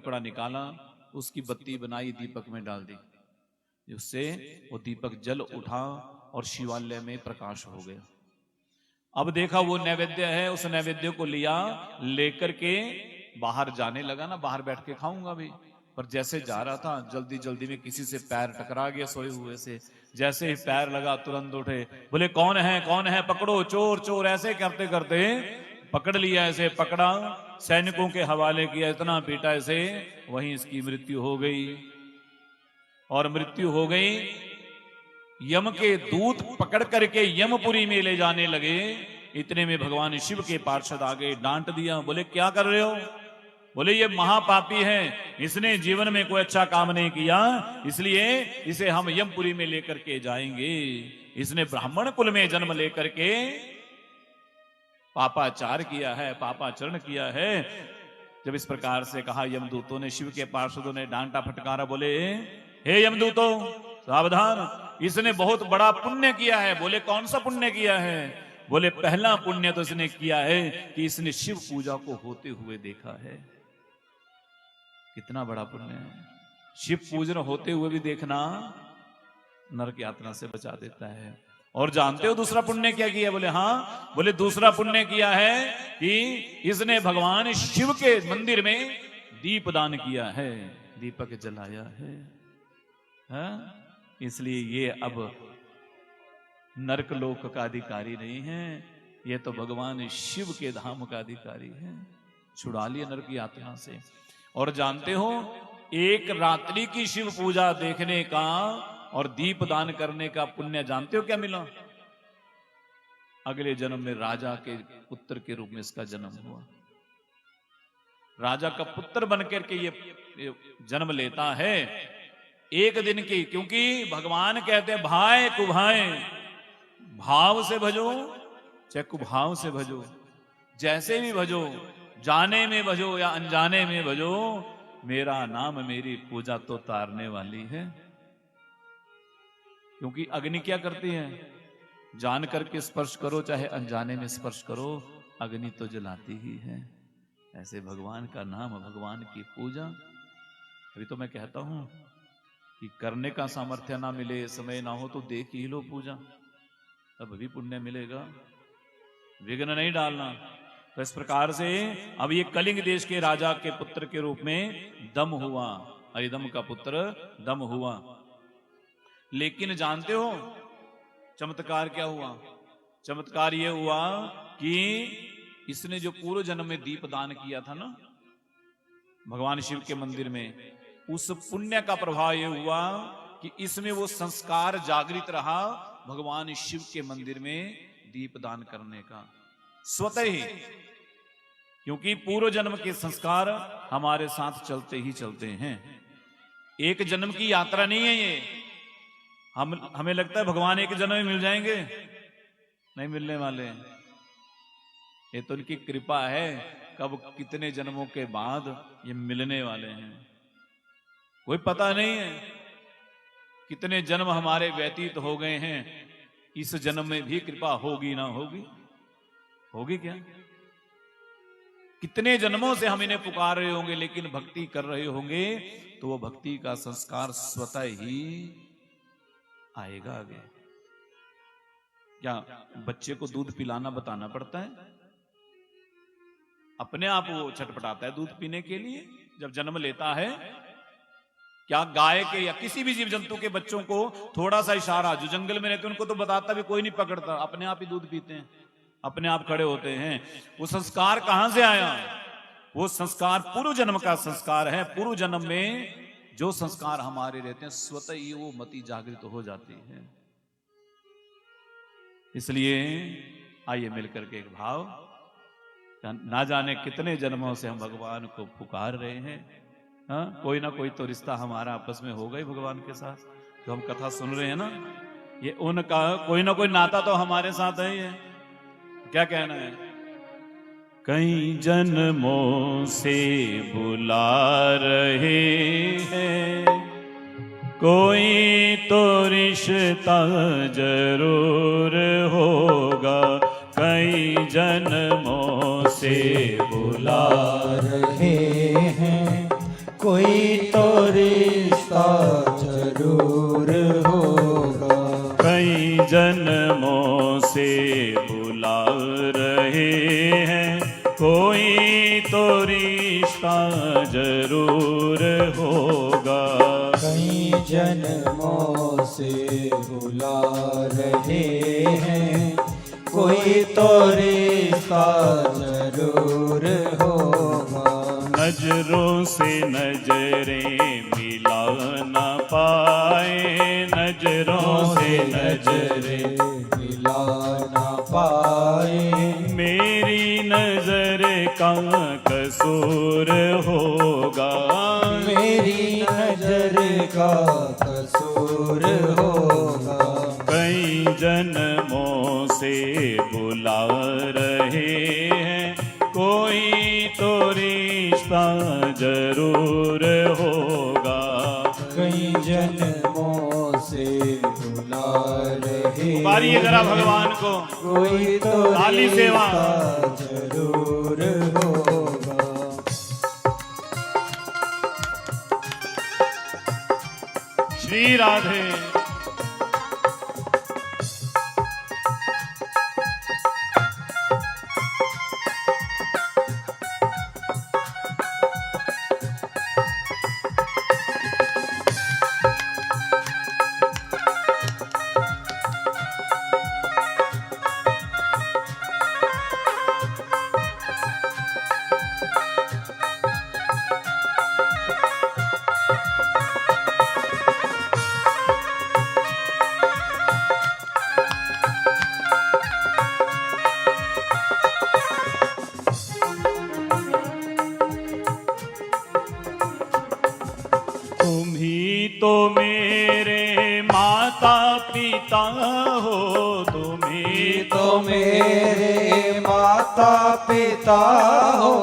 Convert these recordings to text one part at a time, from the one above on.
टुकड़ा निकाला, उसकी बत्ती बनाई, दीपक में डाल दी, उससे वो दीपक जल उठा और शिवालय में प्रकाश हो गया। अब देखा वो नैवेद्य है, उस नैवेद्य को लिया, लेकर के बाहर जाने लगा ना, बाहर बैठ के खाऊंगा भी। पर जैसे जा रहा था, जल्दी जल्दी में किसी से पैर टकरा गया सोए हुए से। जैसे ही पैर लगा तुरंत उठे, बोले कौन है, पकड़ो, चोर चोर। ऐसे करते करते पकड़ लिया, ऐसे पकड़ा, सैनिकों के हवाले किया, इतना पीटा ऐसे, वहीं इसकी मृत्यु हो गई। और मृत्यु हो गई, यम के दूत पकड़ करके यमपुरी में ले जाने लगे। इतने में भगवान शिव के पार्षद आ गए, डांट दिया, बोले क्या कर रहे हो? बोले ये महापापी है, इसने जीवन में कोई अच्छा काम नहीं किया, इसलिए इसे हम यमपुरी में लेकर के जाएंगे। इसने ब्राह्मण कुल में जन्म लेकर के पापाचार किया है, पापाचरण किया है। जब इस प्रकार से कहा, यमदूतों ने, शिव के पार्षदों ने डांटा फटकारा, बोले हे यमदूतों सावधान, इसने बहुत बड़ा पुण्य किया है। बोले कौन सा पुण्य किया है? बोले पहला पुण्य तो इसने किया है कि इसने शिव पूजा को होते हुए देखा है। कितना बड़ा पुण्य है, शिव पूजन होते हुए भी देखना नरक यातना से बचा देता है। और जानते हो दूसरा पुण्य क्या किया? बोले हाँ। बोले दूसरा पुण्य किया है कि इसने भगवान शिव के मंदिर में दीप दान किया है, दीपक जलाया है। हाँ? इसलिए ये अब नरक लोक का अधिकारी नहीं है, ये तो भगवान शिव के धाम का अधिकारी है। छुड़ा लिया नरक यातना से। और जानते हो, एक रात्रि की शिव पूजा देखने का और दीप दान करने का पुण्य जानते हो क्या मिला? अगले जन्म में राजा के पुत्र के रूप में इसका जन्म हुआ। राजा का पुत्र बनकर के ये जन्म लेता है एक दिन की, क्योंकि भगवान कहते हैं भाई कुभाए, भाव से भजो चाहे कुभाव से भजो, जैसे भी भजो, जाने में भजो या अनजाने में भजो, मेरा नाम मेरी पूजा तो तारने वाली है। क्योंकि अग्नि क्या करती है? जान करके स्पर्श करो चाहे अनजाने में स्पर्श करो, अग्नि तो जलाती ही है। ऐसे भगवान का नाम, भगवान की पूजा। अभी तो मैं कहता हूं कि करने का सामर्थ्य ना मिले, समय ना हो तो देख ही लो पूजा, तब भी पुण्य मिलेगा। विघ्न नहीं डालना। तो इस प्रकार से अब ये कलिंग देश के राजा के पुत्र के रूप में दम हुआ, अरिदम का पुत्र दम हुआ। लेकिन जानते हो चमत्कार क्या हुआ? चमत्कार ये हुआ कि इसने जो पूर्व जन्म में दीप दान किया था ना भगवान शिव के मंदिर में, उस पुण्य का प्रभाव ये हुआ कि इसमें वो संस्कार जागृत रहा भगवान शिव के मंदिर में दीप दान करने का, स्वतः ही। क्योंकि पूर्व जन्म के संस्कार हमारे साथ चलते ही चलते हैं, एक जन्म की यात्रा नहीं है ये। हमें लगता है भगवान एक जन्म में मिल जाएंगे, नहीं मिलने वाले। ये तो उनकी कृपा है, कब कितने जन्मों के बाद ये मिलने वाले हैं कोई पता नहीं है। कितने जन्म हमारे व्यतीत हो गए हैं, इस जन्म में भी कृपा होगी ना होगी? होगी क्या? कितने जन्मों से हम इन्हें पुकार रहे होंगे, लेकिन भक्ति कर रहे होंगे तो वो भक्ति का संस्कार स्वतः ही आएगा आगे। क्या बच्चे को दूध पिलाना बताना पड़ता है? अपने आप वो छटपटाता है दूध पीने के लिए जब जन्म लेता है। क्या गाय के या किसी भी जीव जंतु के बच्चों को थोड़ा सा इशारा, जो जंगल में रहते हैं उनको तो बताता भी कोई नहीं पकड़ता, अपने आप ही दूध पीते हैं, अपने आप खड़े होते हैं। वो संस्कार कहां से आया? वो संस्कार पूर्व जन्म का संस्कार है। पूर्व जन्म में जो संस्कार हमारे रहते हैं स्वतः ही वो मति जागृत हो जाती है। इसलिए आइए मिलकर के एक भाव, ना जाने कितने जन्मों से हम भगवान को पुकार रहे हैं। हाँ, कोई ना कोई तो रिश्ता हमारा आपस में हो गई भगवान के साथ। जो हम कथा सुन रहे हैं ना, ये उनका कोई ना कोई नाता तो हमारे साथ है। ये क्या कहना है? कई जन्मों से बुला रहे हैं, कोई तो रिश्ता जरूर होगा। कई जन्मों से बुला रहे हैं, कोई तो रिश्ता जरूर होगा। कई जन्मों से बुला रहे हैं, कोई तो रिश्ता जरूर होगा। कई जन्मों से बुला रहे हैं, कोई तो रिश्ता जरूर होगा। नजरों से नजरें मिला न पाए, नजरों से नजरें मिला न पाए। मेरी नजर का कसूर होगा, मेरी नजर का कसूर होगा। कई जन्मों से बुला रहे हैं, कोई तो रिश्ता जरूर होगा। कई जन्मों से बुला रहे मारिए जरा भगवान को, कोई तो ताली सेवा जरूर होगा। श्री राधे। तुम ही तो मेरे माता पिता हो, तुम ही तो मेरे माता पिता हो।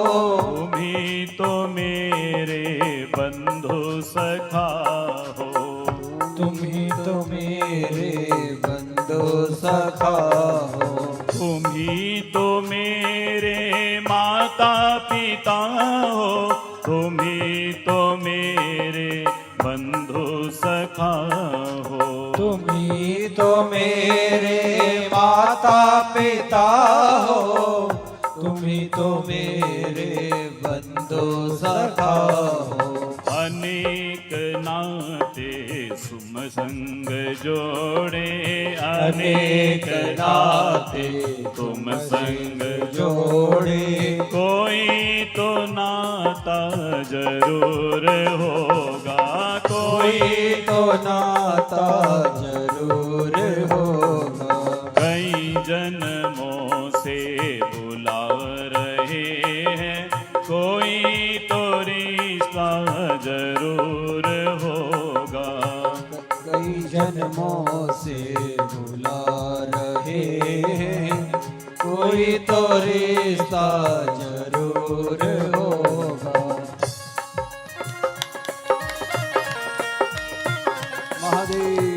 तुम ही तो मेरे बंधु सखा हो, तुम ही तो मेरे बंधु सखा हो। तुम ही तो मेरे माता पिता हो, तुम ही तो मेरे बंधु सखा हो। तुम ही तो मेरे माता पिता हो, तुम ही तो मेरे बंधु सखा हो। अनेक नाते सुम संग जोड़े, अनेक नाते तुम संग जोड़े। कोई तो नाता जरूर होगा, कोई तो नाता जरूर होगा। कई जन्मों से बुला रहे हैं, कोई तो रिश्ता जरूर होगा। कई जन्मों से बुला रहे हैं, कोई तो रिश्ता जरूर होगा। महादेव।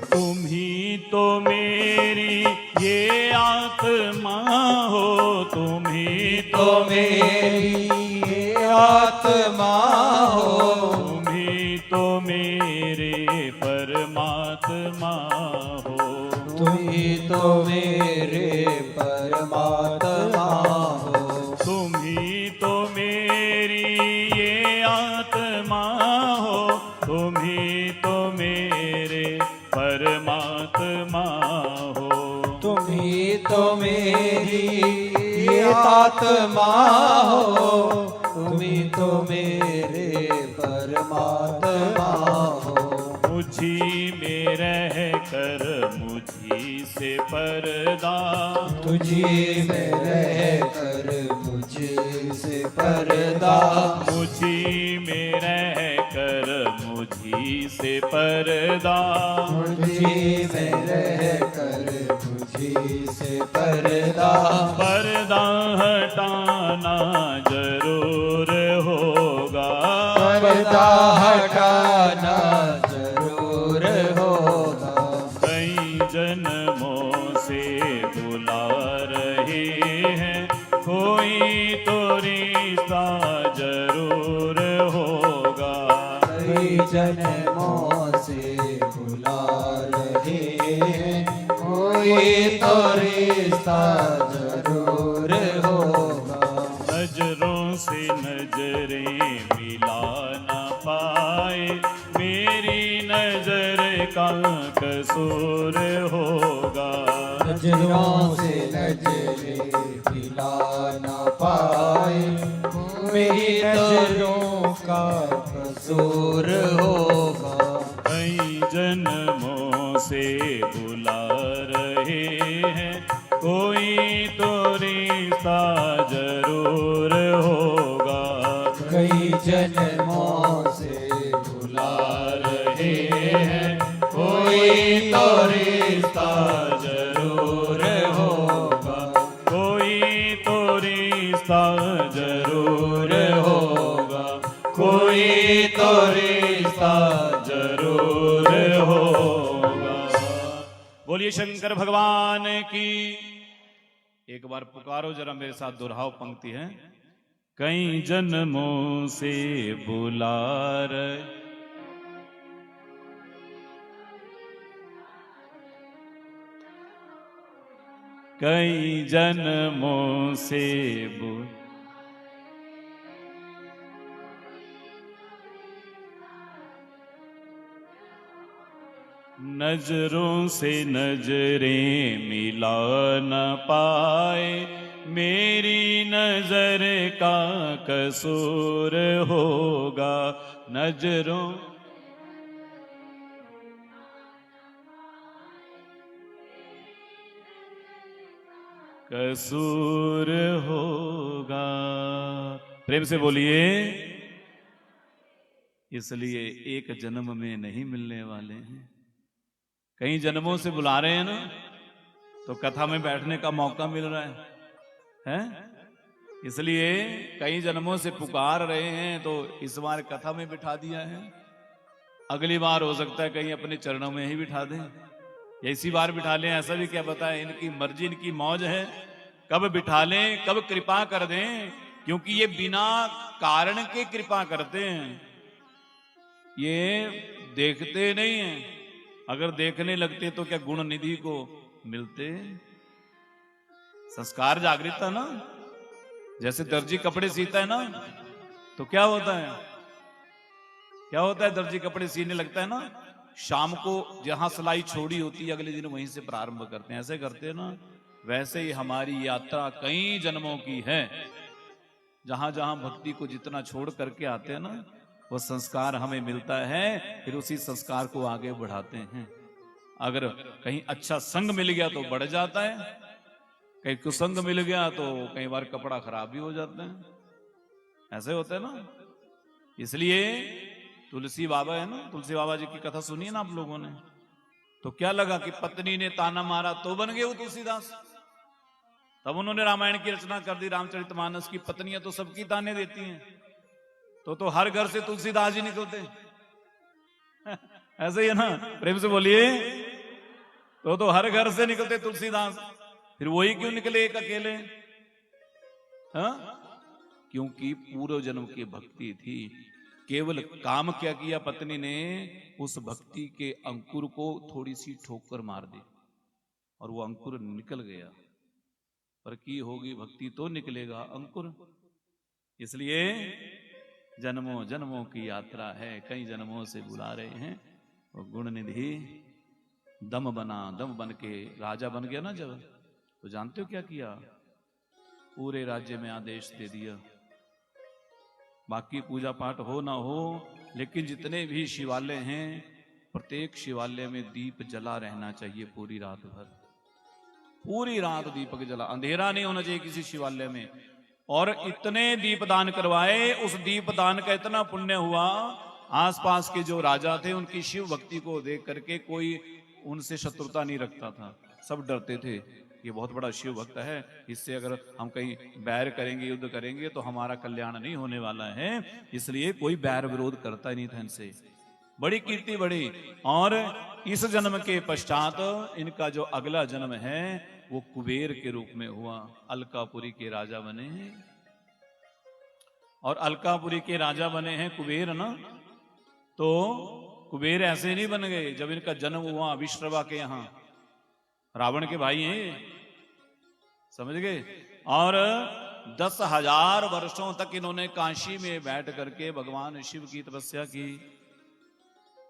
तुम ही तो मेरी ये आत्मा हो, तुम ही तो मेरी ये आत्मा हो। तुम ही तो मेरे परमात्मा हो, तुम ही तो मेरे परमात्मा हो। तुम ही तो मेरी ये आत्मा हो, तुम ही तो मेरे परमात्मा हो। तुम ही तो मेरी ये आत्मा हो, तुम ही तो मेरे परमात्मा हो। मुझी में रह कर मुझी से पर्दा, तुझी में रह कर मुझी से पर्दा, मुझी में रह कर मुझी से पर्दा, मुझी में रह कर मुझी से पर्दा, पर्दा हटाना जरूर होगा, पर्दा हटाना जरूर होगा। कई जन्मों से बुला रहे हैं, कोई तो रिश्ता जरूर होगा, कई जन्मों से बुला रहे हैं, कोई तो रिश्ता जरूर होगा। नजरों से नजरें मिला न पाए, मेरी नजर का कसूर होगा, नजरों से नजरें मिला न पाए, मेरी नजरों का कसूर होगा। कई जन्मों से बुला रहे हैं, कोई तो रिश्ता जरूर होगा, कई जन्मों से बुला रहे हैं, कोई तो रिश्ता जरूर होगा, कोई तो रिश्ता जरूर होगा, कोई तो रिश्ता जरूर होगा। बोलिए शंकर भगवान की। एक बार पुकारो जरा मेरे साथ, दोहराओ पंक्ति है। कई जन्मों से बुला रहे, कई जन्मों से नजरों से नजरें मिला न पाए, मेरी नजर का कसूर होगा, नजरों कसूर होगा। प्रेम से बोलिए। इसलिए एक जन्म में नहीं मिलने वाले हैं, कई जन्मों से बुला रहे हैं ना, तो कथा में बैठने का मौका मिल रहा है? इसलिए कई जन्मों से पुकार रहे हैं, तो इस बार कथा में बिठा दिया है, अगली बार हो सकता है कहीं अपने चरणों में ही बिठा दें, या इसी बार बिठा लें, ऐसा भी क्या पता है, इनकी मर्जी, इनकी मौज है, कब बिठा लें, कब कृपा कर दें, क्योंकि ये बिना कारण के कृपा करते हैं, ये देखते नहीं हैं, अगर देखने लगते तो क्या गुण निधि को मिलते। संस्कार जागृत था ना, जैसे दर्जी कपड़े सीता है ना, तो क्या होता है, क्या होता है, दर्जी कपड़े सीने लगता है ना, शाम को जहां सिलाई छोड़ी होती है अगले दिन वहीं से प्रारंभ करते हैं, ऐसे करते हैं ना। वैसे ही हमारी यात्रा कई जन्मों की है, जहां जहां भक्ति को जितना छोड़ करके आते हैं ना, वो संस्कार हमें मिलता है, फिर उसी संस्कार को आगे बढ़ाते हैं। अगर कहीं अच्छा संग मिल गया तो बढ़ जाता है, कहीं कुसंग मिल गया तो कई बार कपड़ा खराब भी हो जाता है, ऐसे होता है ना। इसलिए तुलसी बाबा है ना, तुलसी बाबा जी की कथा सुनी है ना आप लोगों ने, तो क्या लगा कि पत्नी ने ताना मारा तो बन गए वो तुलसीदास, तब उन्होंने रामायण की रचना कर दी, रामचरितमानस की। पत्नियां तो सबकी ताने देती हैं, तो हर घर से तुलसीदास जी निकलते ऐसे ही है ना, प्रेम से बोलिए। तो हर घर से निकलते तुलसीदास, फिर वही क्यों निकले एक अकेले? हाँ, क्योंकि पूर्व जन्म की भक्ति थी। केवल काम क्या किया पत्नी ने, उस भक्ति के अंकुर को थोड़ी सी ठोकर मार दी और वो अंकुर निकल गया। पर की होगी भक्ति तो निकलेगा अंकुर। इसलिए जन्मों जन्मों की यात्रा है, कई जन्मों से बुला रहे हैं। वो गुण निधि दम बना, दम बन के राजा बन गया ना जब, तो जानते हो क्या किया? पूरे राज्य में आदेश दे दिया, बाकी पूजा पाठ हो ना हो, लेकिन जितने भी शिवालय हैं, प्रत्येक शिवालय में दीप जला रहना चाहिए पूरी रात भर। पूरी रात दीपक जला, अंधेरा नहीं होना चाहिए किसी शिवालय में। और इतने दीप दान करवाए, उस दीप दान का इतना पुण्य हुआ, आसपास के जो राजा थे उनकी शिव भक्ति को देख करके कोई उनसे शत्रुता नहीं रखता था, सब डरते थे ये बहुत बड़ा शिव भक्त है, इससे अगर हम कहीं बैर करेंगे, युद्ध करेंगे तो हमारा कल्याण नहीं होने वाला है, इसलिए कोई बैर विरोध करता ही नहीं था इनसे। बड़ी कीर्ति बढ़ी। और इस जन्म के पश्चात इनका जो अगला जन्म है वो कुबेर के रूप में हुआ, अलकापुरी के राजा बने हैं। और अलकापुरी के राजा बने हैं कुबेर ना, तो कुबेर ऐसे नहीं बन गए। जब इनका जन्म हुआ विश्रवा के यहाँ, रावण के भाई हैं ये, समझ गए। और 10,000 वर्षों तक इन्होंने काशी में बैठ करके भगवान शिव की तपस्या की।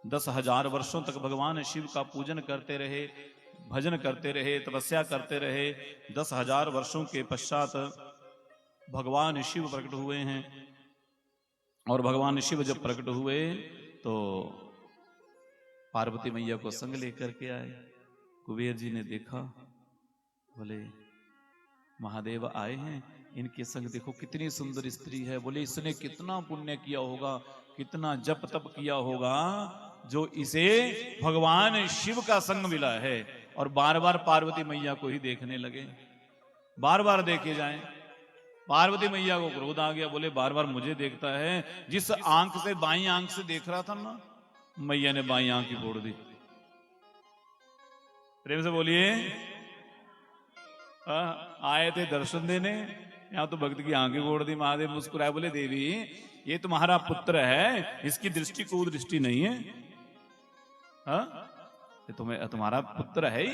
10,000 वर्षों तक भगवान शिव का पूजन करते रहे, भजन करते रहे, तपस्या करते रहे। 10,000 वर्षों के पश्चात भगवान शिव प्रकट हुए हैं। और भगवान शिव जब प्रकट हुए तो पार्वती मैया को संग लेकर के आए। कुबेर जी ने देखा, बोले महादेव आए हैं, इनके संग देखो कितनी सुंदर स्त्री है। बोले इसने कितना पुण्य किया होगा, कितना जप तप किया होगा, जो इसे भगवान शिव का संग मिला है। और बार बार पार्वती मैया को ही देखने लगे, बार बार देखे जाएं। पार्वती मैया को क्रोध आ गया, बोले बार बार मुझे देखता है। जिस आंख से, बाईं आंख से देख रहा था ना, मैया ने बाईं आंख ही फोड़ दी। प्रेम से बोलिए। आए थे दर्शन देने, यहां तो भक्त की आंखें फोड़ दी। महादेव मुस्कुराए, बोले देवी ये तुम्हारा पुत्र है, इसकी दृष्टि कुदृष्टि नहीं है, ये तुम्हारा पुत्र है ही।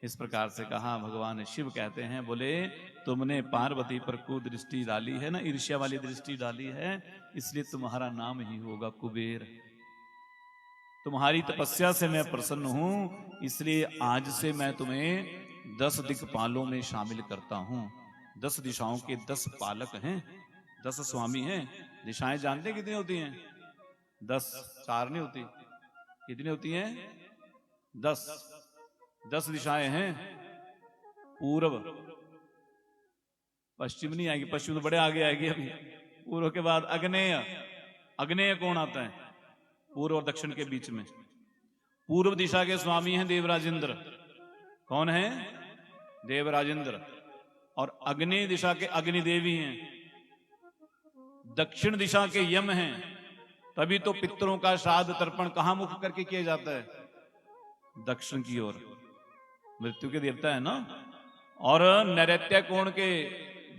इस प्रकार से कहा। भगवान शिव कहते हैं, बोले तुमने पार्वती पर कुदृष्टि डाली है ना, ईर्ष्या वाली दृष्टि डाली है, इसलिए तुम्हारा नाम ही होगा कुबेर। तुम्हारी तपस्या से मैं प्रसन्न हूं, इसलिए आज से मैं तुम्हें 10 दिक्पालों में शामिल करता हूं। 10 दिशाओं के 10 पालक हैं, 10 स्वामी हैं। दिशाएं जानते हैं कितनी होती हैं? 10, 4 नहीं होती। कितनी होती हैं? 10। 10 दिशाएं हैं। पूर्व, पश्चिम नहीं आएगी, पश्चिम तो बड़े आगे आएगी अभी। पूर्व के बाद अग्नेय। अग्नेय कौन आता है? पूर्व और दक्षिण के बीच में। पूर्व दिशा के स्वामी हैं देवराजेंद्र। कौन है? देवराजेंद्र। और अग्नि दिशा के अग्निदेवी हैं। दक्षिण दिशा के यम हैं। तभी तो पितरों का श्राद्ध तर्पण कहां मुख करके किया जाता है? दक्षिण की ओर। मृत्यु के देवता है ना। और नैऋत्य कोण के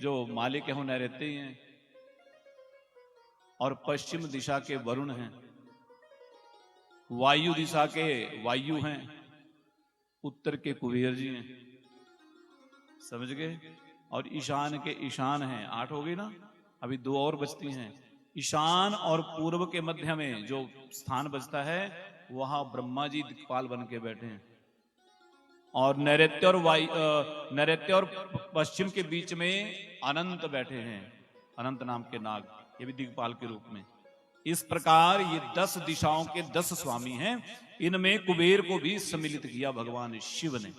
जो मालिक है वो नैऋत्य ही हैं। और पश्चिम दिशा के वरुण हैं। वायु दिशा के वायु हैं। उत्तर के कुबेर जी हैं। समझ गए? और ईशान के ईशान हैं। 8 हो गई ना, अभी 2 और बचती हैं। ईशान और पूर्व के मध्य में जो स्थान बचता है, वहां ब्रह्मा जी दिक्पाल बन के बैठे हैं। और नैऋत्य और पश्चिम के बीच में अनंत बैठे हैं। अनंत नाम के नाग, ये भी दिक्पाल के रूप में। इस प्रकार ये 10 दिशाओं के 10 स्वामी हैं। इनमें कुबेर को भी सम्मिलित किया भगवान शिव ने।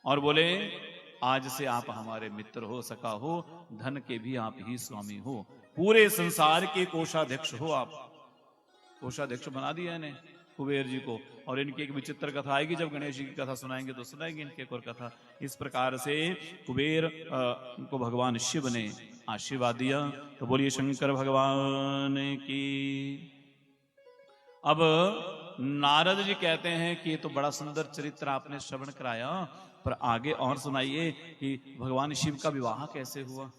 और बोले आज से आप हमारे मित्र हो, सका हो, धन के भी आप ही स्वामी हो, पूरे संसार के कोषाध्यक्ष हो आप। कोषाध्यक्ष बना दिया इन्हें कुबेर जी को। और इनकी एक विचित्र कथा आएगी, जब गणेश जी की कथा सुनाएंगे तो सुनाएंगे इनकी एक और कथा। इस प्रकार से कुबेर को भगवान शिव ने आशीर्वाद दिया। तो बोलिए शंकर भगवान की। अब नारद जी कहते हैं कि ये तो बड़ा सुंदर चरित्र आपने श्रवण कराया, पर आगे और सुनाइए कि भगवान शिव का विवाह कैसे हुआ।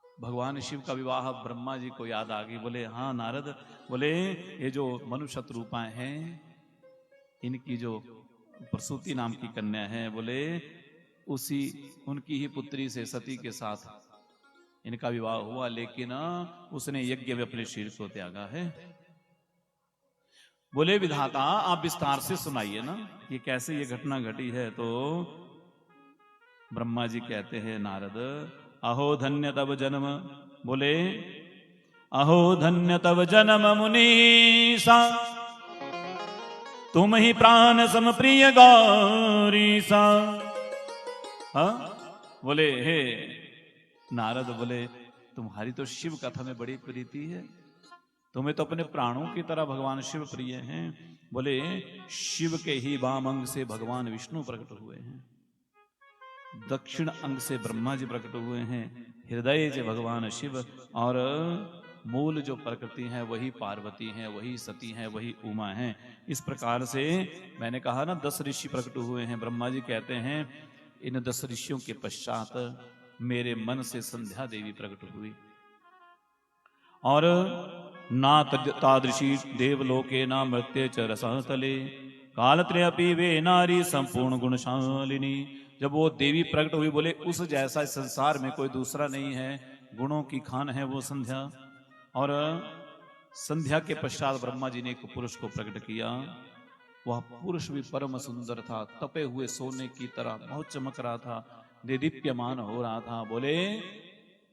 भगवान शिव का विवाह ब्रह्मा जी को याद आ गई। बोले हाँ नारद, बोले ये जो मनु शतरूपाएं हैं, इनकी जो प्रसूति नाम की कन्या है, बोले उसी उनकी ही पुत्री से, सती के साथ इनका विवाह हुआ। लेकिन उसने यज्ञ में अपने शरीर को त्यागा है। बोले विधाता आप विस्तार से सुनाइए ना, ये कैसे ये घटना घटी है। तो ब्रह्मा जी कहते हैं नारद, अहो धन्य तव जन्म। बोले अहो धन्य तव जन्म मुनीसा, तुम ही प्राण सम प्रिय गौरी सा। हाँ बोले हे नारद, बोले तुम्हारी तो शिव कथा में बड़ी प्रीति है, तुम्हें तो अपने प्राणों की तरह भगवान शिव प्रिय हैं। बोले शिव के ही वाम अंग से भगवान विष्णु प्रकट हुए हैं, दक्षिण अंग से ब्रह्मा जी प्रकट हुए हैं, हृदय से भगवान शिव, और मूल जो प्रकृति है वही पार्वती है, वही सती है, वही उमा है। इस प्रकार से मैंने कहा ना 10 ऋषि प्रकट हुए हैं। ब्रह्मा जी कहते हैं इन 10 ऋषियों के पश्चात मेरे मन से संध्या देवी प्रकट हुई, और ना तादृशी देवलोके ना मृत्य च रसतले कालत्रयपि वे नारी संपूर्ण गुणशालिनी। जब वो देवी प्रकट हुई, बोले उस जैसा इस संसार में कोई दूसरा नहीं है, गुणों की खान है वो संध्या। और संध्या के पश्चात ब्रह्मा जी ने एक पुरुष को प्रकट किया। वह पुरुष भी परम सुंदर था, तपे हुए सोने की तरह बहुत चमक रहा था, देदीप्यमान हो रहा था। बोले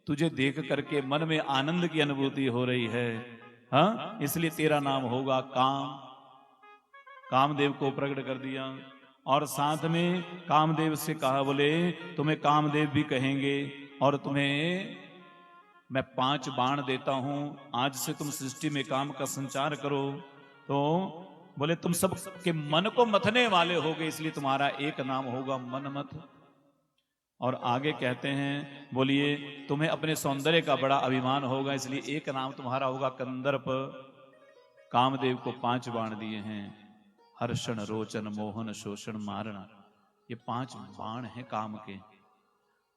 तुझे देख करके मन में आनंद की अनुभूति हो रही है, हाँ, इसलिए तेरा नाम होगा काम। कामदेव को प्रकट कर दिया, और साथ में कामदेव से कहा, बोले तुम्हें कामदेव भी कहेंगे, और तुम्हें मैं 5 बाण देता हूं, आज से तुम सृष्टि में काम का संचार करो। तो बोले तुम सब के मन को मथने वाले होगे, इसलिए तुम्हारा एक नाम होगा मनमथ। और आगे कहते हैं, बोलिए तुम्हें अपने सौंदर्य का बड़ा अभिमान होगा, इसलिए एक नाम तुम्हारा होगा कंदर्प। कामदेव को 5 बाण दिए हैं, हर्षण रोचन मोहन शोषण मारण। ये 5 बाण हैं काम के।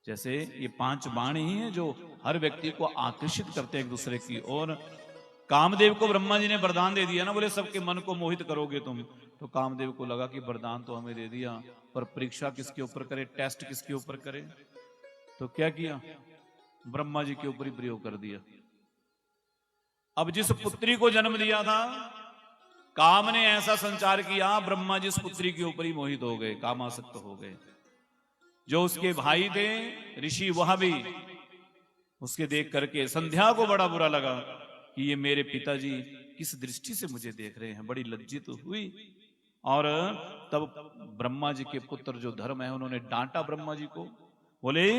जैसे ये 5 बाण ही हैं जो हर व्यक्ति को आकर्षित करते हैं एक दूसरे की ओर। कामदेव को ब्रह्मा जी ने वरदान दे दिया ना, बोले सबके मन को मोहित करोगे तुम। तो कामदेव को लगा कि वरदान तो हमें दे दिया, पर परीक्षा किसके ऊपर करे, टेस्ट किसके ऊपर करे। तो क्या किया, ब्रह्मा जी के ऊपर ही प्रयोग कर दिया। अब जिस पुत्री को जन्म दिया था, काम ने ऐसा संचार किया, ब्रह्मा जी उस पुत्री के ऊपर ही मोहित हो गए, कामासक्त हो गए। जो उसके भाई थे ऋषि, वह भी उसके देख करके संध्या को बड़ा बुरा लगा कि ये मेरे पिताजी किस दृष्टि से मुझे देख रहे हैं, बड़ी लज्जित हुई। और तब ब्रह्मा जी के पुत्र जो धर्म है, उन्होंने डांटा ब्रह्मा जी को। बोले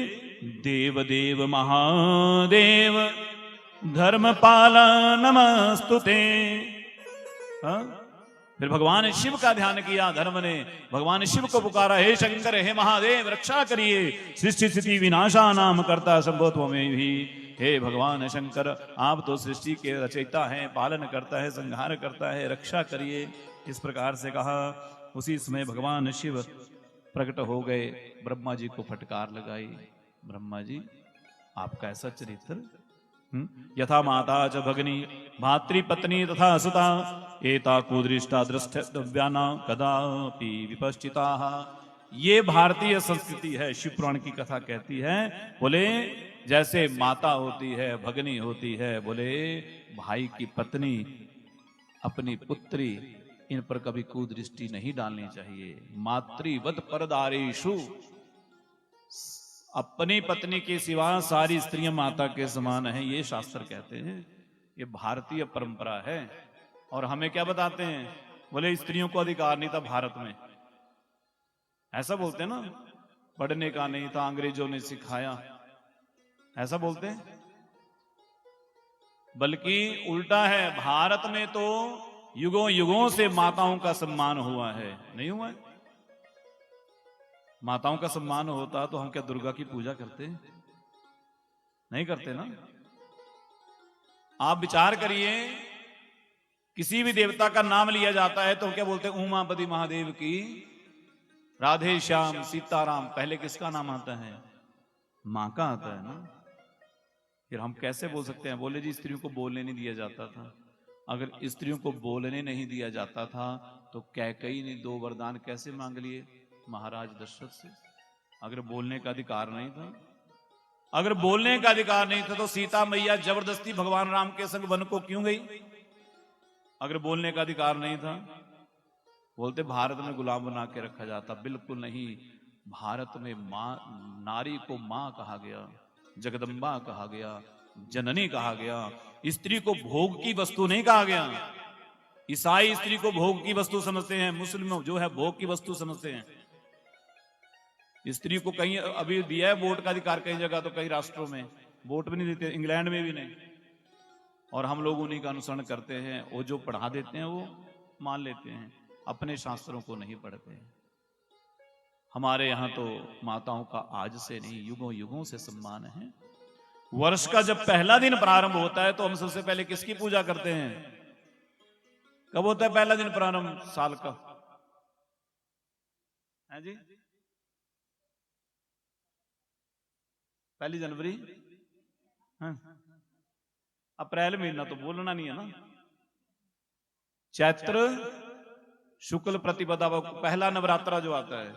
देव देव महादेव धर्मपाला नमस्तुते। फिर भगवान शिव का ध्यान किया धर्म ने, भगवान शिव को पुकारा, हे शंकर हे महादेव रक्षा करिए, सृष्टि स्थिति विनाशा नाम करता संभव में भी। हे भगवान शंकर, आप तो सृष्टि के रचयिता हैं, पालन करता है, संहार करता है, रक्षा करिए। इस प्रकार से कहा। उसी समय भगवान शिव प्रकट हो गए, ब्रह्मा जी को फटकार लगाई। ब्रह्मा जी आपका ऐसा चरित्र, यथा माता च भगिनी भातृपत्नी तथा सुता एता कुदृष्टा द्रष्टव्याना कदापि विपश्चिता। ये भारतीय संस्कृति है, शिव पुराण की कथा कहती है। बोले जैसे माता होती है, भगिनी होती है, बोले भाई की पत्नी, अपनी पुत्री, इन पर कभी कुदृष्टि नहीं डालनी चाहिए। मातृवत परदारेषु, अपनी पत्नी के सिवा सारी स्त्रियां माता के समान हैं, ये शास्त्र कहते हैं। ये भारतीय परंपरा है। और हमें क्या बताते हैं, बोले स्त्रियों को अधिकार नहीं था भारत में, ऐसा बोलते हैं ना, पढ़ने का नहीं था, अंग्रेजों ने सिखाया, ऐसा बोलते हैं। बल्कि उल्टा है, भारत में तो युगों युगों से माताओं का सम्मान हुआ है, नहीं हुआ है? माताओं का सम्मान होता तो हम क्या दुर्गा की पूजा करते? नहीं करते ना। आप विचार करिए, किसी भी देवता का नाम लिया जाता है तो क्या बोलते हैं, उमापति महादेव की, राधे श्याम सीताराम, पहले किसका नाम आता है? मां का आता है ना। फिर हम कैसे बोल सकते हैं? बोले जी स्त्रियों को बोलने नहीं दिया जाता था। अगर स्त्रियों को बोलने नहीं दिया जाता था तो कैकेयी ने 2 वरदान कैसे मांग लिए महाराज दशरथ से? अगर बोलने का अधिकार नहीं था, अगर बोलने का अधिकार नहीं था तो सीता मैया जबरदस्ती भगवान राम के संग वन को क्यों गई? अगर बोलने का अधिकार नहीं था। बोलते भारत में गुलाम बना के रखा जाता, बिल्कुल नहीं। भारत में मां, नारी को मां कहा गया, जगदम्बा कहा गया, जननी कहा गया, स्त्री को भोग की वस्तु नहीं कहा गया। ईसाई स्त्री को भोग की वस्तु समझते हैं, मुस्लिम जो है भोग की वस्तु समझते हैं। स्त्री को कहीं अभी दिया है वोट का अधिकार, कई जगह तो कई राष्ट्रों में वोट भी नहीं देते, इंग्लैंड में भी नहीं, और हम लोग उन्हीं का अनुसरण करते हैं। वो जो पढ़ा देते हैं वो मान लेते हैं, अपने शास्त्रों को नहीं पढ़ते हैं। हमारे यहाँ तो माताओं का आज से नहीं युगों युगों से सम्मान है। वर्ष का जब पहला दिन प्रारंभ होता है तो हम सबसे पहले किसकी पूजा करते हैं? कब होता है पहला दिन प्रारंभ साल का? है जी, 1 जनवरी। हाँ। अप्रैल महीना तो बोलना नहीं है ना। चैत्र शुक्ल प्रतिपदा पहला नवरात्रा जो आता है,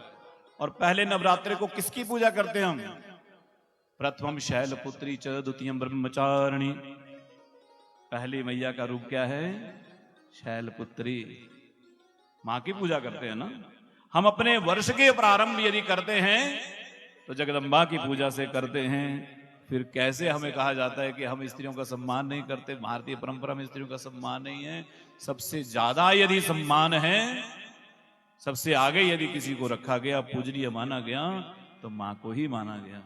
और पहले नवरात्रे को किसकी पूजा करते हैं हम? प्रथमम शैलपुत्री च द्वितीयम ब्रह्मचारिणी। पहली मैया का रूप क्या है? शैलपुत्री, मां की पूजा करते हैं ना। हम अपने वर्ष के प्रारंभ यदि करते हैं तो जगदम्बा की पूजा से करते हैं। फिर कैसे हमें कहा जाता है कि हम स्त्रियों का सम्मान नहीं करते? भारतीय परंपरा में स्त्रियों का सम्मान नहीं है। सबसे ज्यादा यदि सम्मान है, सबसे आगे यदि किसी को रखा गया, पूजनीय माना गया, तो मां को ही माना गया।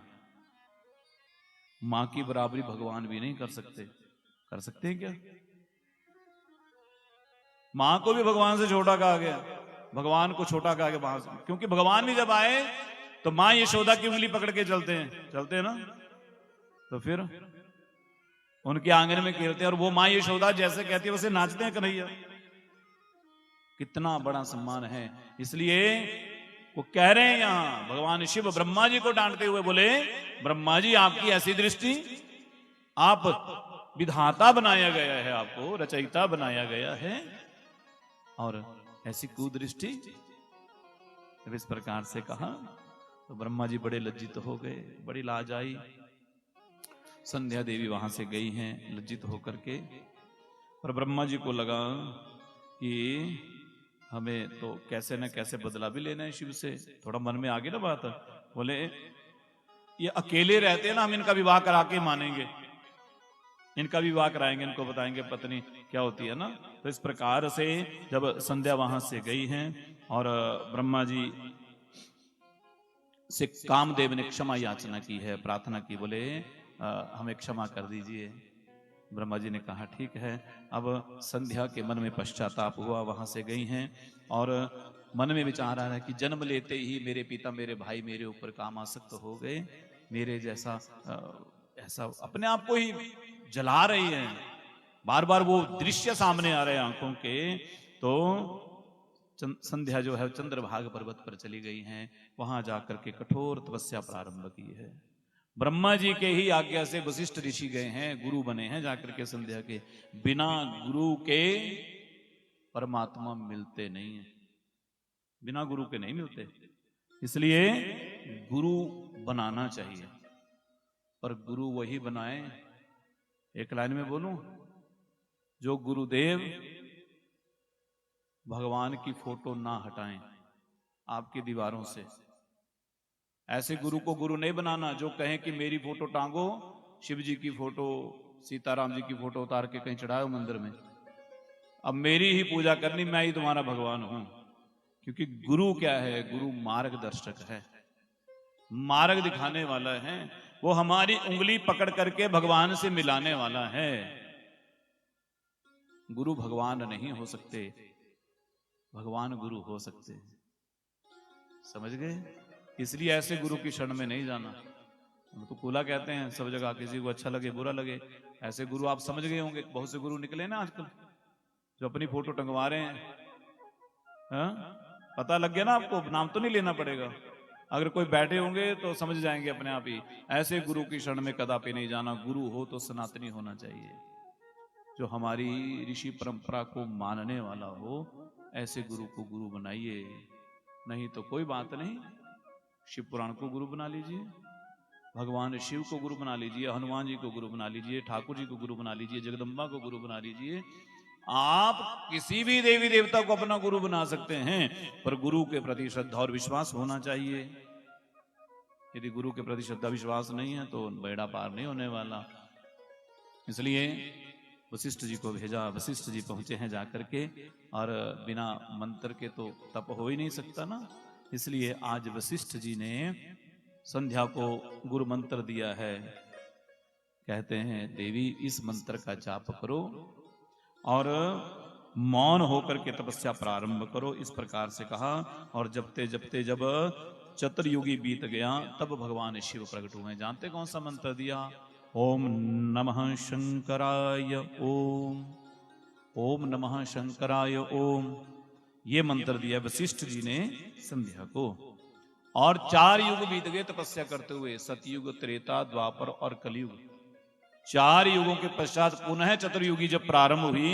मां की बराबरी भगवान भी नहीं कर सकते। कर सकते हैं क्या? मां को भी भगवान से छोटा कहा गया, भगवान को छोटा कहा गया वहां से, क्योंकि भगवान भी जब आए तो मां यशोदा की उंगली पकड़ के चलते हैं ना। तो फिर उनके आंगन में खेलते हैं, और वो मां यशोदा जैसे कहती है वैसे नाचते हैं कन्हैया। कितना बड़ा सम्मान है। इसलिए वो कह रहे हैं यहां भगवान शिव ब्रह्मा जी को डांटते हुए बोले, ब्रह्मा जी आपकी ऐसी दृष्टि, आप विधाता बनाया गया है, आपको रचयिता बनाया गया है, और ऐसी कुदृष्टि। जब इस प्रकार से कहा तो ब्रह्मा जी बड़े लज्जित हो गए, बड़ी लाज आई। संध्या देवी वहां से गई हैं लज्जित होकर के, पर ब्रह्मा जी को लगा कि हमें तो कैसे न कैसे बदला भी लेना है शिव से। थोड़ा मन में आ गई ना बात। बोले ये अकेले रहते हैं ना, हम इनका विवाह करा के मानेंगे, इनका विवाह कराएंगे, इनको बताएंगे पत्नी क्या होती है ना। तो इस प्रकार से जब संध्या वहां से गई हैं और ब्रह्मा जी से कामदेव ने क्षमा याचना की है, प्रार्थना की, बोले हमें क्षमा कर दीजिए। ब्रह्मा जी ने कहा ठीक है। अब संध्या के मन में पश्चाताप हुआ, वहां से गई हैं और मन में विचार आ रहा है कि जन्म लेते ही मेरे पिता मेरे भाई मेरे ऊपर कामासक्त हो गए, मेरे जैसा ऐसा अपने आप को ही जला रही है। बार बार वो दृश्य सामने आ रहे हैं आंखों के। तो संध्या जो है चंद्रभाग पर्वत पर चली गई हैं, वहां जाकर के कठोर तपस्या प्रारंभ की है। ब्रह्मा जी के ही आज्ञा से वशिष्ठ ऋषि गए हैं, गुरु बने हैं जाकर के संध्या के। बिना गुरु के परमात्मा मिलते नहीं है, बिना गुरु के नहीं मिलते। इसलिए गुरु बनाना चाहिए, पर गुरु वही बनाए, एक लाइन में बोलूं, जो गुरुदेव भगवान की फोटो ना हटाएं आपकी दीवारों से। ऐसे गुरु को गुरु नहीं बनाना जो कहें कि मेरी फोटो टांगो, शिव जी की फोटो, सीताराम जी की फोटो उतार के कहीं चढ़ाओ मंदिर में, अब मेरी ही पूजा करनी, मैं ही तुम्हारा भगवान हूं। क्योंकि गुरु क्या है? गुरु मार्गदर्शक है, मार्ग दिखाने वाला है। वो हमारी उंगली पकड़ करके भगवान से मिलाने वाला है। गुरु भगवान नहीं हो सकते, भगवान गुरु हो सकते। समझ गए? इसलिए ऐसे गुरु की शरण में नहीं जाना। तो कूला कहते हैं सब जगह, किसी को अच्छा लगे बुरा लगे। ऐसे गुरु आप समझ गए होंगे, बहुत से गुरु निकले ना आजकल जो अपनी फोटो टंगवा रहे हैं। हा? पता लग गया ना आपको, नाम तो नहीं लेना पड़ेगा। अगर कोई बैठे होंगे तो समझ जाएंगे अपने आप ही। ऐसे गुरु की शरण में कदापि नहीं जाना। गुरु हो तो सनातनी होना चाहिए, जो हमारी ऋषि परंपरा को मानने वाला हो। ऐसे गुरु को गुरु बनाइए, नहीं तो कोई बात नहीं। शिव पुराण को गुरु बना लीजिए, भगवान शिव को गुरु बना लीजिए, हनुमान जी को गुरु बना लीजिए, ठाकुर जी को गुरु बना लीजिए, जगदम्बा को गुरु बना लीजिए। आप किसी भी देवी देवता को अपना गुरु बना सकते हैं, पर गुरु के प्रति श्रद्धा और विश्वास होना चाहिए। यदि गुरु के प्रति श्रद्धा विश्वास नहीं है तो बेड़ा पार नहीं होने वाला। इसलिए वशिष्ठ जी को भेजा। वशिष्ठ जी पहुंचे हैं जाकर के, और बिना मंत्र के तो तप हो ही नहीं सकता ना, इसलिए आज वशिष्ठ जी ने संध्या को गुरु मंत्र दिया है। कहते हैं देवी इस मंत्र का जाप करो और मौन होकर के तपस्या प्रारंभ करो, इस प्रकार से कहा। और जपते जपते जब चतुर्युगी बीत गया तब भगवान शिव प्रकट हुए। जानते कौन सा मंत्र दिया? ओम नमः शंकराय ओम, ओम नमः शंकराय ओम, ये मंत्र दिया वशिष्ठ जी ने संध्या को। और 4 युग बीत गए तपस्या करते हुए, सतयुग, त्रेता, द्वापर और कलयुग। 4 युगों के पश्चात पुनः चतुर्युगी जब प्रारंभ हुई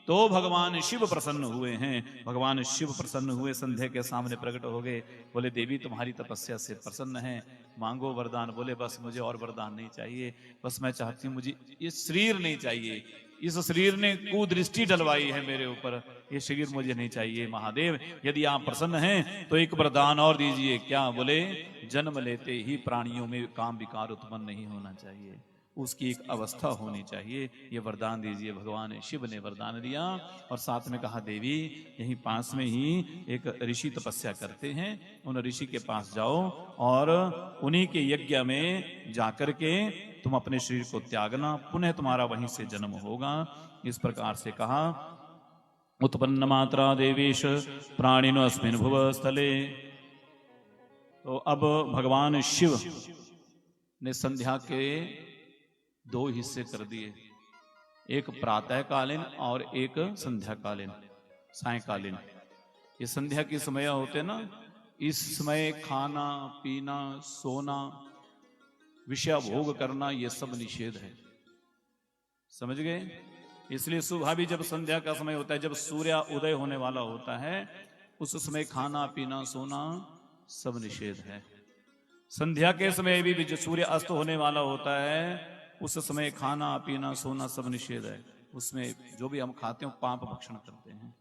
तो भगवान शिव प्रसन्न हुए हैं। भगवान शिव प्रसन्न हुए, संध्या के सामने प्रकट हो गए। बोले देवी तुम्हारी तपस्या से प्रसन्न है, मांगो वरदान। बोले बस मुझे और वरदान नहीं चाहिए, बस मैं चाहती हूँ मुझे ये शरीर नहीं चाहिए, इस शरीर ने कुदृष्टि डलवाई है मेरे ऊपर, ये शरीर मुझे नहीं चाहिए। महादेव यदि आप प्रसन्न हैं तो एक वरदान और दीजिए। क्या? बोले जन्म लेते ही प्राणियों में काम विकार उत्पन्न नहीं होना चाहिए, उसकी एक अवस्था होनी चाहिए, ये वरदान दीजिए। भगवान शिव ने वरदान दिया और साथ में कहा देवी यहीं पास में ही एक ऋषि तपस्या करते हैं, उन ऋषि के पास जाओ और उन्हीं के यज्ञ में जाकर के तुम अपने शरीर को त्यागना, पुनः तुम्हारा वहीं से जन्म होगा। इस प्रकार से कहा। उत्पन्न मात्रा देवेश प्राणिनो अस्मिन् भुव स्थले। तो अब भगवान शिव ने संध्या के 2 हिस्से कर दिए, एक प्रातःकालीन और एक संध्याकालीन, सायंकालीन। ये संध्या के समय होते ना, इस समय खाना पीना सोना विषय भोग करना ये सब निषेध है, समझ गए? इसलिए सुबह भी जब संध्या का समय होता है, जब सूर्य उदय होने वाला होता है, उस समय खाना पीना सोना सब निषेध है। संध्या के समय भी जो सूर्य अस्त होने वाला होता है उस समय खाना पीना सोना सब निषेध है, उसमें जो भी हम खाते हैं पाप भक्षण करते हैं।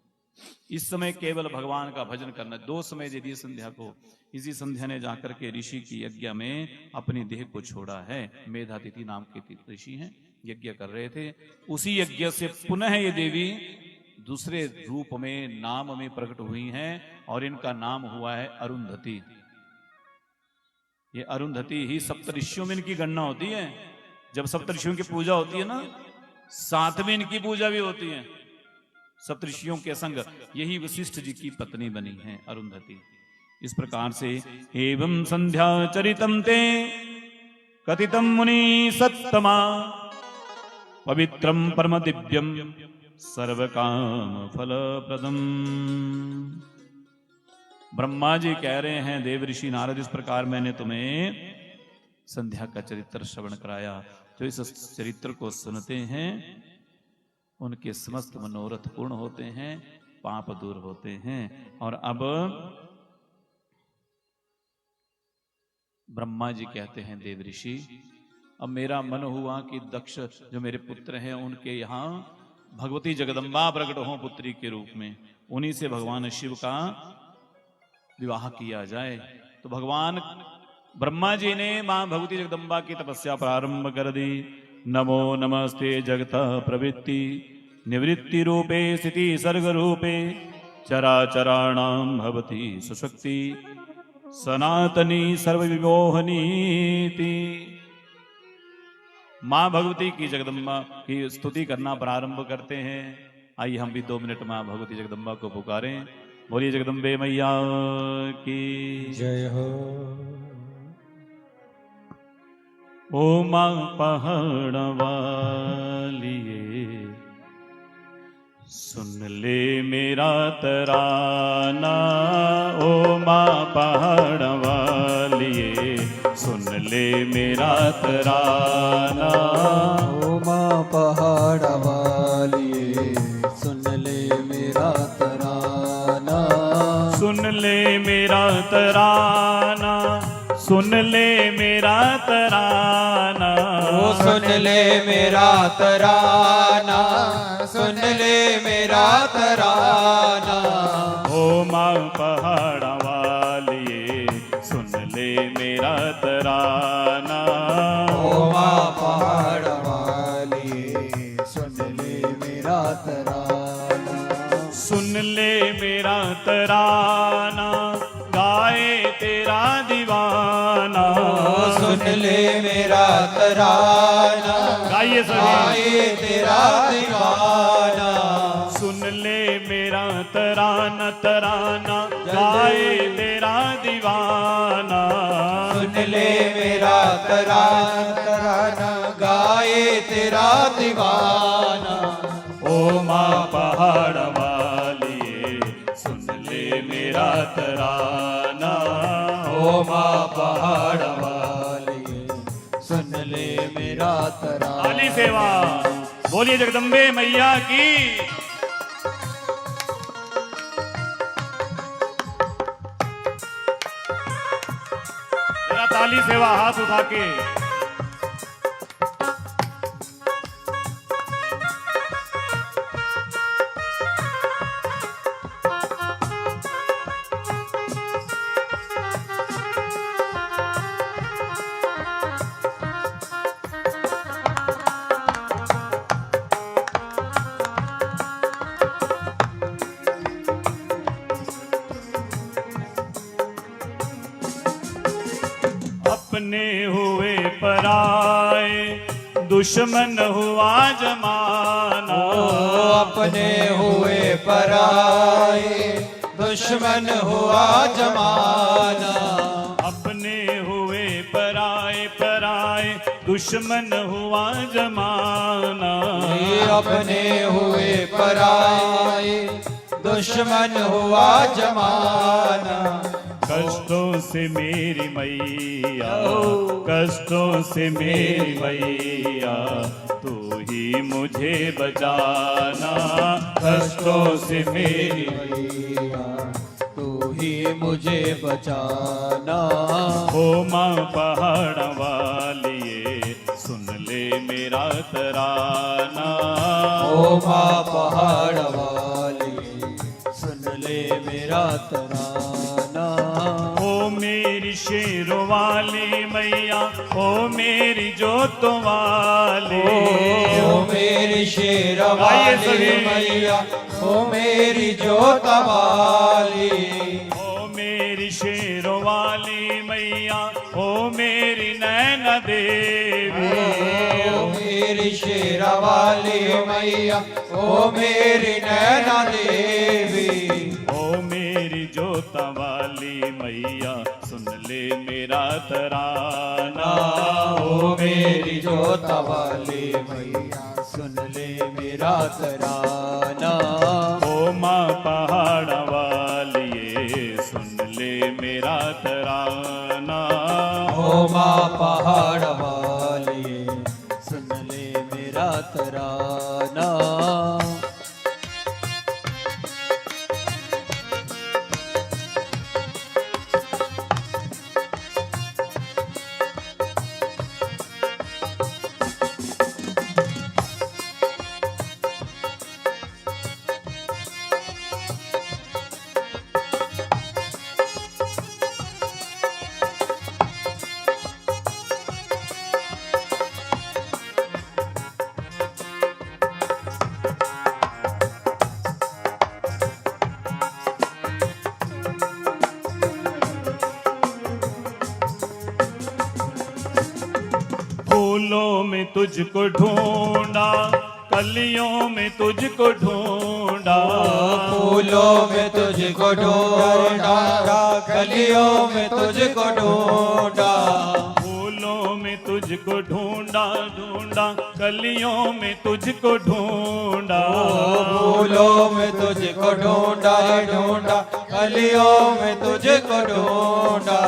इस समय केवल भगवान का भजन करना। 2 समय दे दिए संध्या को। इसी संध्या ने जाकर के ऋषि की यज्ञ में अपनी देह को छोड़ा है। मेधातिथि नाम के ऋषि हैं, यज्ञ कर रहे थे। उसी यज्ञ से पुनः ये देवी दूसरे रूप में नाम में प्रकट हुई हैं और इनका नाम हुआ है अरुंधति। ये अरुंधति ही सप्तऋषियों में इनकी गणना होती है। जब सप्तऋषियों की पूजा होती है ना, साथ में इनकी पूजा भी होती है सप्तऋषियों के संग। यही वशिष्ठ जी की पत्नी बनी है अरुंधति। इस प्रकार से एवं संध्या चरितम ते कथितम मुनि सत्तमा पवित्रम परम दिव्यम सर्व काम फल प्रदम। ब्रह्मा जी कह रहे हैं देव ऋषि नारद, इस प्रकार मैंने तुम्हें संध्या का चरित्र श्रवण कराया। जो इस चरित्र को सुनते हैं उनके समस्त मनोरथ पूर्ण होते हैं, पाप दूर होते हैं। और अब ब्रह्मा जी कहते हैं देव ऋषि, अब मेरा मन हुआ कि दक्ष जो मेरे पुत्र हैं उनके यहाँ भगवती जगदम्बा प्रकट हो पुत्री के रूप में, उन्हीं से भगवान शिव का विवाह किया जाए। तो भगवान ब्रह्मा जी ने मां भगवती जगदम्बा की तपस्या प्रारंभ कर दी। नमो नमस्ते जगत प्रवृत्ति निवृत्ति रूपे स्थिति सर्ग रूपे चराचराणां भवती सुशक्ति सनातनी सर्वविमोहनीति। मां भगवती की जगदम्बा की स्तुति करना प्रारंभ करते हैं। आइए हम भी 2 मिनट मां भगवती जगदम्बा को पुकारें। बोलिए जगदम्बे मैया की जय हो। ओ मां पहाड़ वालिए सुन ले मेरा तराना। ओ मां पहाड़ वालिए सुन ले मेरा तराना। ओ मां पहाड़ वालिए सुन ले मेरा तराना। सुन ले मेरा तराना, सुन ले मेरा तराना। ओ सुन ले मेरा तराना, सुन ले मेरा तराना। ओ मां पहाड़ वालिए सुन ले मेरा तराना। ओ मां पहाड़ वालिए सुन ले मेरा तराना, गाए तेरा दीवाना। सुन ले मेरा तराना, गाइए गाए तेरा दीवाना। सुन ले मेरा तराना, तराना गाए तेरा दीवाना। सुन ले मेरा तराना, तराना गाए तेरा दीवाना। ओ माँ पहाड़ वाली सुन ले मेरा तराना। ओ माँ पहाड़ वाली सुन ले मेरा तराना। आली सेवा बोलिए जगदम्बे मैया की। जरा ताली सेवा हाथ उठा के। अपने हुए पराए दुश्मन हुआ जमाना। अपने हुए पराए दुश्मन हुआ जमाना। अपने हुए पराए पराए दुश्मन हुआ जमाना। अपने हुए पराए दुश्मन हुआ जमाना। कष्टों से मेरी मैया, कष्टों से मेरी मैया, तू ही मुझे बचाना। कष्टों से मेरी मैया, तू ही मुझे बचाना। ओ माँ पहाड़ वाली सुन ले मेरा तराना। ओ माँ पहाड़ वाली सुन ले मेरा तराना। ओ मेरी शेरों वाली मैया, ओ मेरी जोतों वाली। ओ मेरी शेर गाइए वाली सभी। मैया, ओ मेरी जोत वाली। ओ मेरी शेरों वाली मैया, ओ मेरी नैना देवी। ओ मेरी शेर वाली मैया, ओ मेरी नैना देवी। ओ मेरी जोता वाली मैया, सुन ले मेरा तराना। ओ मेरी जोत वाली मैया, सुन ले मेरा तराना। ओ माँ पहाड़ वाली सुन ले मेरा तराना। ओ माँ पहाड़ वाली सुन ले मेरा तराना। फूलों में तुझको ढूंढा, कलियों में तुझको ढूंढा। फूलों में तुझको ढूंढा, कलियों में तुझको ढूंढा। फूलों में तुझको ढूंढा ढूंढा, कलियों में तुझको ढूंढा। फूलों में तुझको ढूंढा ढूंढा, कलियों में तुझको ढूंढा।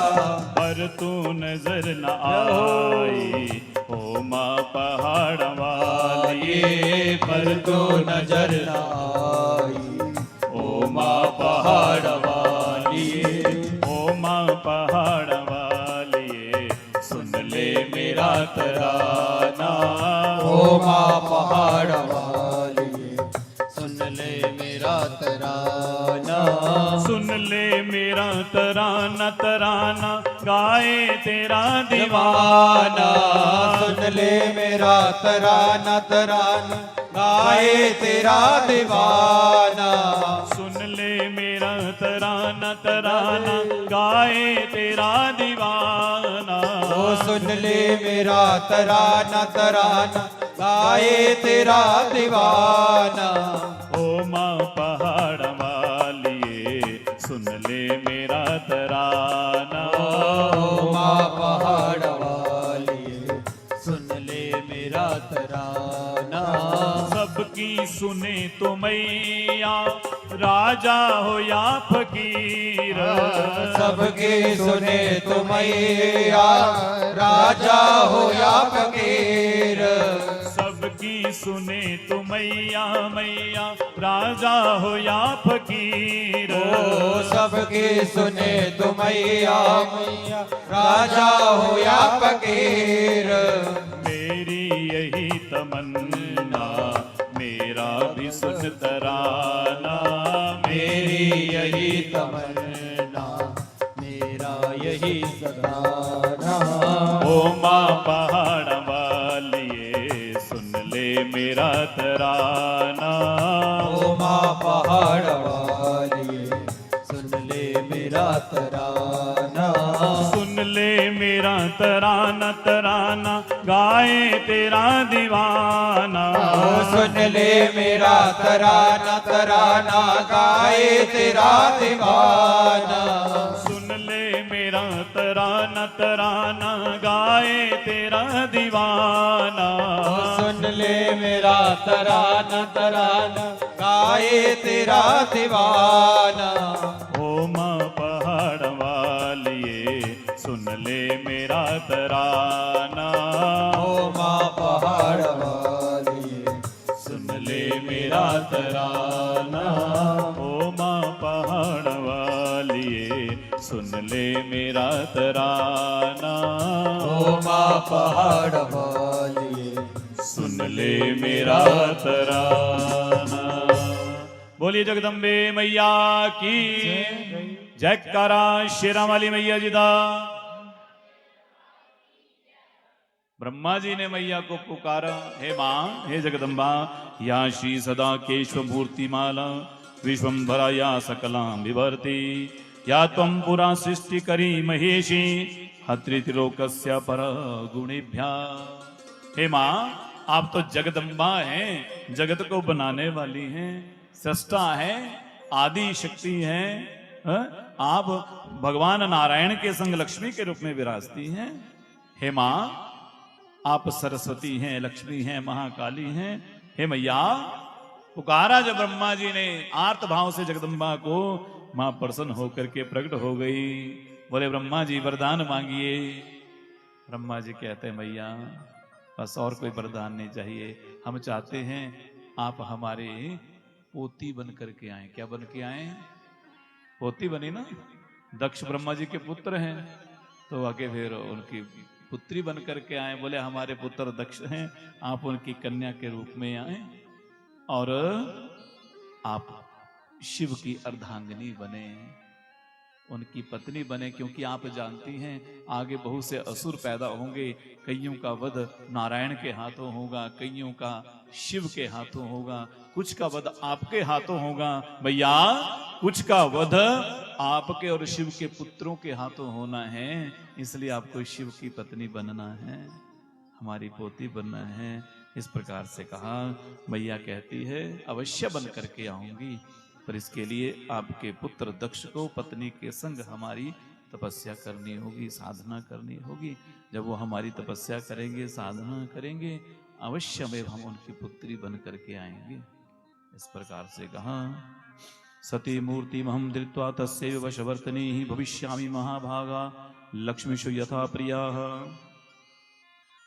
पर तू नजर न आई, ओ माँ पहाड़ वाली। पर तू नजर न आई, ओ माँ पहाड़ वाली। ओ माँ पहाड़ वाली सुन ले मेरा तराना। ओ माँ पहाड़ वाली सुन ले मेरा तराना। सुन ले मेरा तराना, तराना गाए तेरा दीवाना। सुन ले मेरा तराना, तराना गाए तेरा दीवाना। सुन ले मेरा तराना गाए तेरा दीवाना। ओ सुन ले मेरा तराना तराना गाए तेरा दीवाना। ओ माँ पहाड़ वालिए सुन ले मेरा तराना। ओ माँ पहाड़ वालिए सुन ले मेरा तराना। सबकी सुने तो मैया राजा हो या फकीर। सबके सुने तो मैया राजा हो या फकीर। सबकी सुने तो मैया मैया राजा हो या फकीर। ओ सबके सुने तो मैया मैया राजा हो या फकीर। मेरी यही तमन्ना मेरा भी सुन तराना। मेरी यही तमन्ना मेरा यही सराहना। ओ माँ पहाड़ वालिए सुन ले मेरा तराना। ओ माँ पहाड़ वालिए सुन ले मेरा तराना। सुन ले मेरा तराना तराना गाए तेरा दीवाना। ओ सुन ले मेरा तराना तराना गाए तेरा दीवाना। सुन ले मेरा तराना तराना गाए तेरा दीवाना। सुन ले मेरा तराना तराना गाए तेरा दीवाना। ओ माँ पहाड़ वालिए सुन ले मेरा तराना। ओ माँ पहाड़ वालिए सुन ले मेरा तराना। ओ माँ पहाड़ वालिए सुन ले मेरा तराना। ओ माँ पहाड़ वालिए सुन ले मेरा तराना। बोलिए जगदम्बे मैया की जयकारा शेरा वाली मैया जी दा। ब्रह्मा जी ने मैया को पुकारा, हे मां हे जगदम्बा या श्री सदा केशव मूर्ति माला विश्वंभरा या सकलां विवर्ति या त्वं पुरा सृष्टि करी महेशी हत्रिलोकस्य पर गुणेभ्या। हे मां आप तो जगदम्बा हैं, जगत को बनाने वाली हैं, सृष्टा है, आदि शक्ति है। आप भगवान नारायण के संग लक्ष्मी के रूप में विराजती हैं। हे मां आप सरस्वती हैं, लक्ष्मी हैं, महाकाली हैं। हे मैया पुकारा जब ब्रह्मा जी ने आर्त भाव से जगदम्बा को, मां प्रसन्न होकर के प्रकट हो गई। बोले ब्रह्मा जी वरदान मांगिए। ब्रह्मा जी कहते हैं मैया बस और कोई वरदान नहीं चाहिए, हम चाहते हैं आप हमारे पोती बन करके आए। क्या बन के आए? पोती बनी ना, दक्ष ब्रह्मा जी के पुत्र हैं तो आगे फिर उनकी पुत्री बन करके आए। बोले हमारे पुत्र दक्ष हैं, आप उनकी कन्या के रूप में आए और आप शिव की अर्धांगिनी बने, उनकी पत्नी बने। क्योंकि आप जानती हैं आगे बहुत से असुर पैदा होंगे, कईयों का वध नारायण के हाथों होगा, कईयों का शिव के हाथों होगा, कुछ का वध आपके हाथों होगा। भैया कुछ का वध आपके और शिव के पुत्रों के हाथों होना है, इसलिए आपको शिव की पत्नी बनना है, हमारी पोती बनना है। इस प्रकार से कहा। मैया कहती है अवश्य बन करके आऊंगी, पर इसके लिए आपके पुत्र दक्ष को पत्नी के संग हमारी तपस्या करनी होगी, साधना करनी होगी। जब वो हमारी तपस्या करेंगे, साधना करेंगे, अवश्य में हम उनकी पुत्री बन करके आएंगे। इस प्रकार से कहा। सती मूर्ति महम धृत्वा तस्यैव वशवर्तनी ही भविष्यामि महाभागा लक्ष्मीषु यथा प्रिया।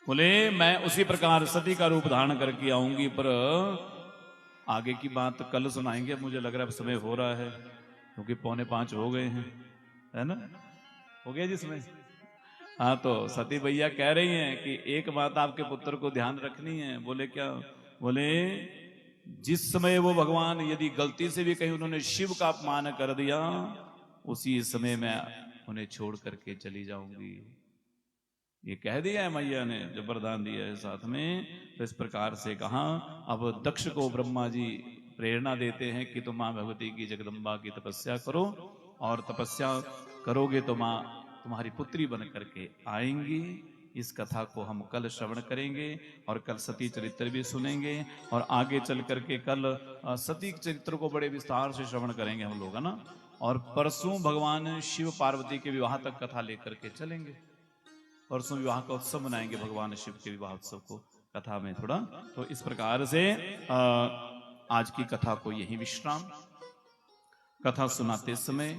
बोले मैं उसी प्रकार सती का रूप धारण करके आऊंगी, पर आगे की बात कल सुनाएंगे। मुझे लग रहा है समय हो रहा है, क्योंकि 4:45 हो गए हैं, है ना? हो गया जिसमें। हाँ, तो सती भैया कह रही हैं कि एक बात आपके पुत्र को ध्यान रखनी है। बोले क्या? बोले जिस समय वो भगवान यदि गलती से भी कहीं उन्होंने शिव का अपमान कर दिया, उसी समय मैं उन्हें छोड़ करके चली जाऊंगी। ये कह दिया है मैया ने, जब वरदान दिया है साथ में। तो इस प्रकार से कहा। अब दक्ष को ब्रह्मा जी प्रेरणा देते हैं कि तुम मां भगवती की, जगदम्बा की तपस्या करो और तपस्या करोगे तो माँ तुम्हारी पुत्री बन करके आएंगी। इस कथा को हम कल श्रवण करेंगे और कल सती चरित्र भी सुनेंगे और आगे चल करके कल सती चरित्र को बड़े विस्तार से श्रवण करेंगे हम लोग, है ना। और परसों भगवान शिव पार्वती के विवाह तक कथा लेकर के चलेंगे। परसों विवाह का उत्सव मनाएंगे, भगवान शिव के विवाह उत्सव को कथा में थोड़ा। तो इस प्रकार से आज की कथा को यही विश्राम। कथा सुनाते समय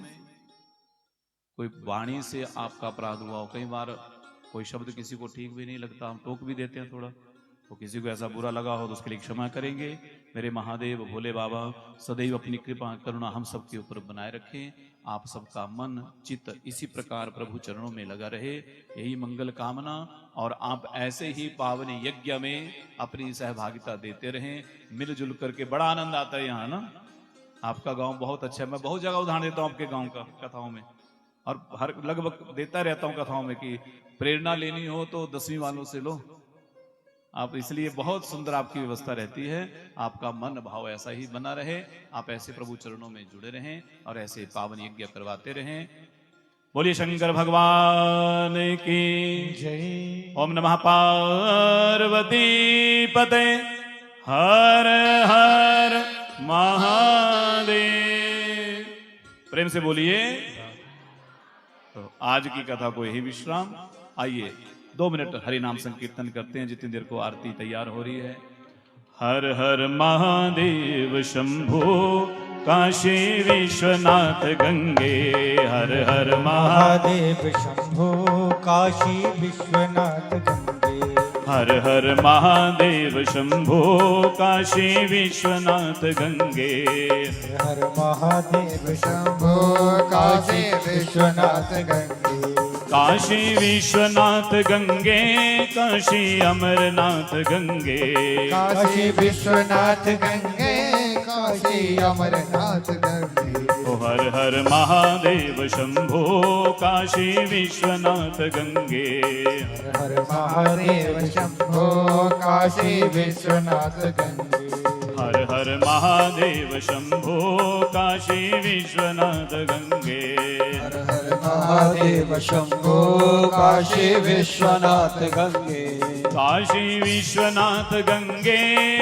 कोई वाणी से आपका अपराध हुआ हो, कई बार कोई शब्द किसी को ठीक भी नहीं लगता, हम टोक भी देते हैं थोड़ा, तो किसी को ऐसा बुरा लगा हो तो उसके लिए क्षमा करेंगे। मेरे महादेव भोले बाबा सदैव अपनी कृपा करुणा हम सब के ऊपर बनाए रखें। आप सबका मन चित्त इसी प्रकार प्रभु चरणों में लगा रहे, यही मंगल कामना। और आप ऐसे ही पावन यज्ञ में अपनी सहभागिता देते रहें, मिलजुल करके बड़ा आनंद आता है यहाँ ना। आपका गांव बहुत अच्छा है, मैं बहुत जगह उदाहरण देता हूँ आपके गांव का कथाओं में, और हर लगभग देता रहता हूँ कथाओं में कि प्रेरणा लेनी हो तो 10वीं वालों से लो आप। इसलिए बहुत सुंदर आपकी व्यवस्था रहती है। आपका मन भाव ऐसा ही बना रहे, आप ऐसे प्रभु चरणों में जुड़े रहें और ऐसे पावन यज्ञ करवाते रहें। बोलिए शंकर भगवान की जय। ओम नमः पार्वती पते हर हर महादेव। प्रेम से बोलिए। तो आज की कथा को यही विश्राम। आइए 2 मिनट हरि नाम संकीर्तन करते हैं, जितनी देर को आरती तैयार हो रही है। हर हर महादेव शंभो काशी विश्वनाथ गंगे। हर हर महादेव शंभो काशी विश्वनाथ गंगे। हर हर महादेव शंभो काशी विश्वनाथ गंगे। हर महादेव शंभो काशी विश्वनाथ गंगे। काशी विश्वनाथ गंगे, काशी अमरनाथ गंगे। काशी विश्वनाथ गंगे, काशी अमरनाथ गंगे। ओ हर हर महादेव शंभो काशी विश्वनाथ गंगे। हर हर महादेव शंभो काशी विश्वनाथ गंगे। हर हर महादेव शंभो काशी विश्वनाथ गंगे। हर हर महादेव शंभो काशी विश्वनाथ गंगे। काशी विश्वनाथ गंगे,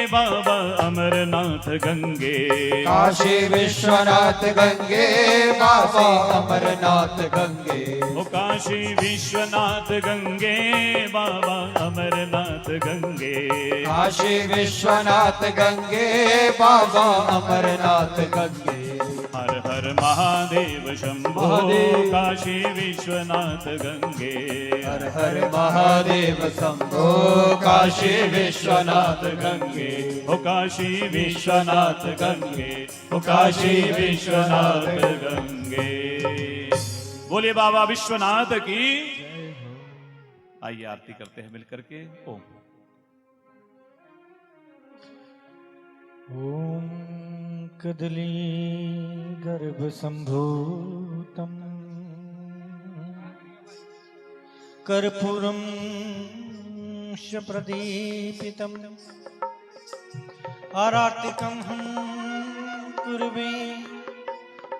बाबा अमरनाथ गंगे। काशी विश्वनाथ गंगे, बाबा अमरनाथ गंगे। ओ काशी विश्वनाथ गंगे, बाबा अमरनाथ गंगे। काशी विश्वनाथ गंगे, बाबा अमरनाथ गंगे। हर हर महादेव शंभो काशी विश्वनाथ गंगे। हर हर महादेव शंभो काशी विश्वनाथ गंगे। ओ काशी विश्वनाथ गंगे, ओ काशी विश्वनाथ गंगे। बोलिए बाबा विश्वनाथ की। आइए आरती करते हैं मिलकर के। ओम ओम कदली गर्भ संभूतम कर्पूरम प्रदीपितम आरातिकं हम कुर्वे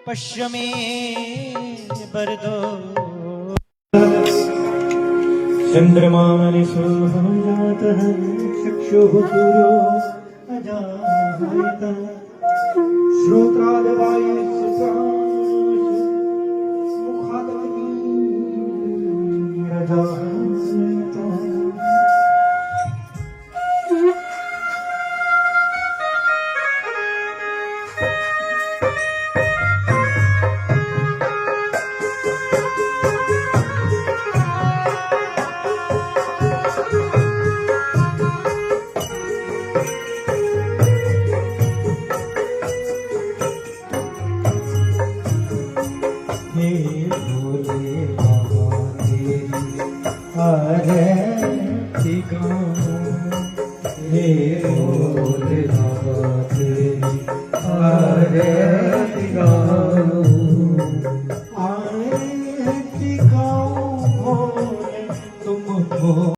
पश्य मे बरदो। चंद्रमा मनिषोजातः चक्षुः सूर्यो अजायतः श्रोत्रादवायुः मुखादग्निरजायतः। Hare